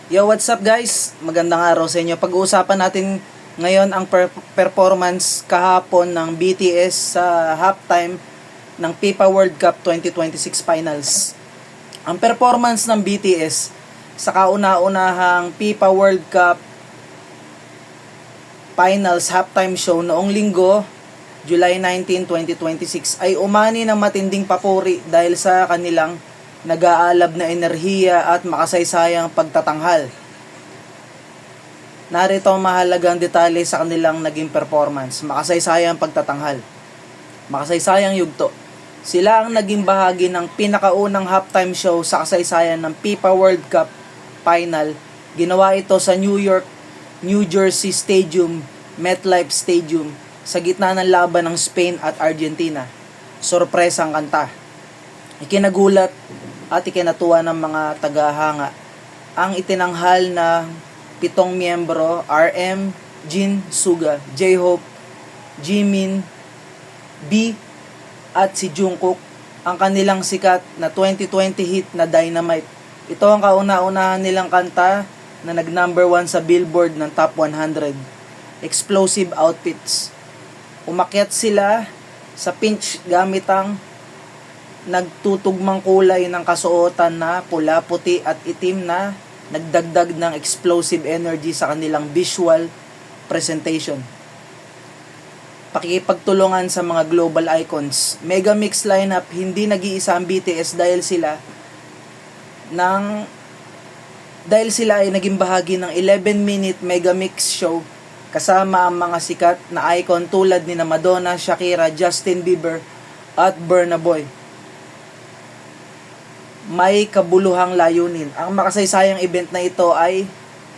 Yo, what's up guys? Magandang araw sa inyo. Pag-uusapan natin ngayon ang performance kahapon ng BTS sa halftime ng FIFA World Cup 2026 Finals. Ang performance ng BTS sa kauna-unahang FIFA World Cup Finals halftime show noong linggo, July 19, 2026 ay umani ng matinding papuri dahil sa kanilang nag-aalab na enerhiya at makasaysayang pagtatanghal. Narito ang mahalagang detalye sa kanilang naging performance. Makasaysayang pagtatanghal. Makasaysayang yugto. Sila ang naging bahagi ng pinakaunang halftime show sa kasaysayan ng FIFA World Cup Final. Ginawa ito sa New Jersey Stadium, MetLife Stadium, sa gitna ng laban ng Spain at Argentina. Sorpresang kanta. Ikinagulat at ikinatuwa ng mga tagahanga ang itinanghal na 7 miyembro, RM, Jin, Suga, J-Hope, Jimin, B, at si Jungkook, ang kanilang sikat na 2020 hit na Dynamite. Ito ang kauna-unahan nilang kanta na nag-number 1 sa Billboard ng Top 100. Explosive outfits. Umakyat sila sa pinch gamit ang nagtutugmang kulay ng kasuotan na pula, puti at itim na nagdagdag ng explosive energy sa kanilang visual presentation. Pakikipagtulungan sa mga global icons. Mega mix lineup, hindi nag-iisa ang BTS dahil sila ay naging bahagi ng 11-minute mega mix show kasama ang mga sikat na icon tulad ni Madonna, Shakira, Justin Bieber at Burna Boy. May kabuluhang layunin. Ang makasaysayang event na ito ay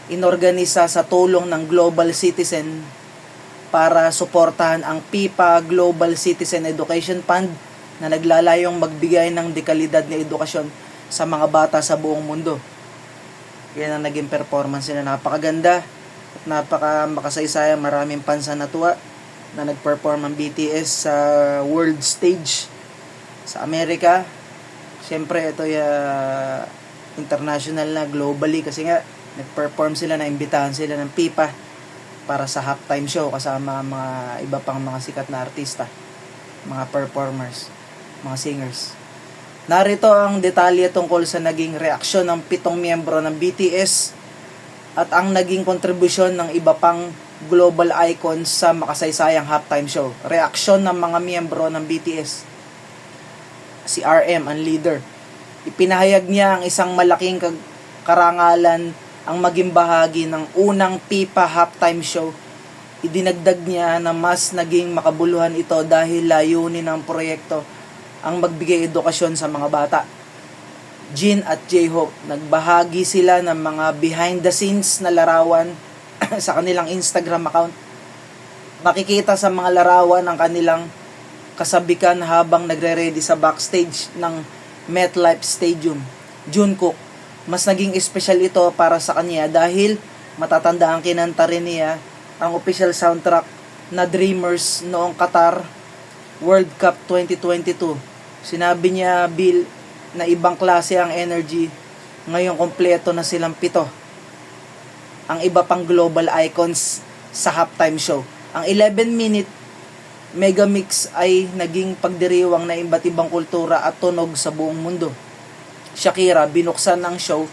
inorganisa sa tulong ng Global Citizen para suportahan ang FIFA Global Citizen Education Fund na naglalayong magbigay ng dekalidad na edukasyon sa mga bata sa buong mundo. Yan ang naging performance nila. Napakaganda at makasaysayang. Maraming fans na natuwa na nag-perform ang BTS sa world stage sa Amerika. Siyempre, ito international na, globally, kasi nga, nag-perform sila, naimbitahan sila ng FIFA para sa halftime show kasama mga iba pang mga sikat na artista, mga performers, mga singers. Narito ang detalye tungkol sa naging reaksyon ng 7 miyembro ng BTS at ang naging kontribusyon ng iba pang global icons sa makasaysayang halftime show. Reaksyon ng mga miyembro ng BTS. Si RM, ang leader. Ipinahayag niya ang isang malaking karangalan ang maging bahagi ng unang FIFA halftime show. Idinagdag niya na mas naging makabuluhan ito dahil layunin ng proyekto ang magbigay edukasyon sa mga bata. Jin at J-Hope, nagbahagi sila ng mga behind the scenes na larawan sa kanilang Instagram account. Makikita sa mga larawan ang kanilang kasabikan habang nagre-ready sa backstage ng MetLife Stadium. Jungkook, mas naging espesyal ito para sa kanya dahil matatanda ang kinanta rin niya ang official soundtrack na Dreamers noong Qatar World Cup 2022. Sinabi niya, Bill, na ibang klase ang energy. Ngayong kompleto na silang 7 ang iba pang global icons sa halftime show. Ang 11-minute mega mix ay naging pagdiriwang na iba't ibang kultura at tunog sa buong mundo. Shakira, binuksan ng show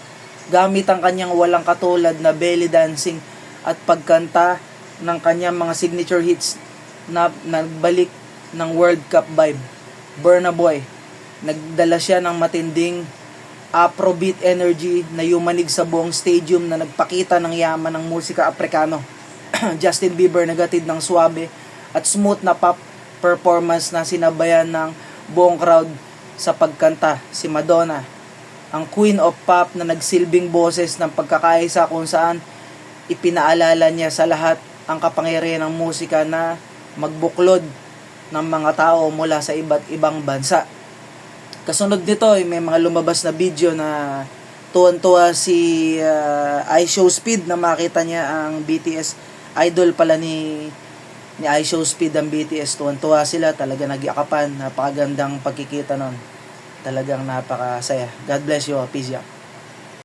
gamit ang kanyang walang katulad na belly dancing at pagkanta ng kanyang mga signature hits na nagbalik ng World Cup vibe. Burna Boy, nagdala siya ng matinding Afrobeat energy na yumanig sa buong stadium na nagpakita ng yaman ng musika Afrikano. Justin Bieber, nagatid ng suabe at smooth na pop performance na sinabayan ng buong crowd sa pagkanta. Si Madonna, ang Queen of Pop na nagsilbing boses ng pagkakaisa kung saan ipinaalala niya sa lahat ang kapangyarihan ng musika na magbuklod ng mga tao mula sa iba't ibang bansa. Kasunod nito ay may mga lumabas na video na tuwan-tuwa si iShowSpeed na makita niya ang BTS. Idol pala ni iShowSpeed ang BTS. Tuwan-tuwa sila, talaga nagyakapan. Napakagandang pagkikita nun. Talagang napakasaya. God bless you. Peace out.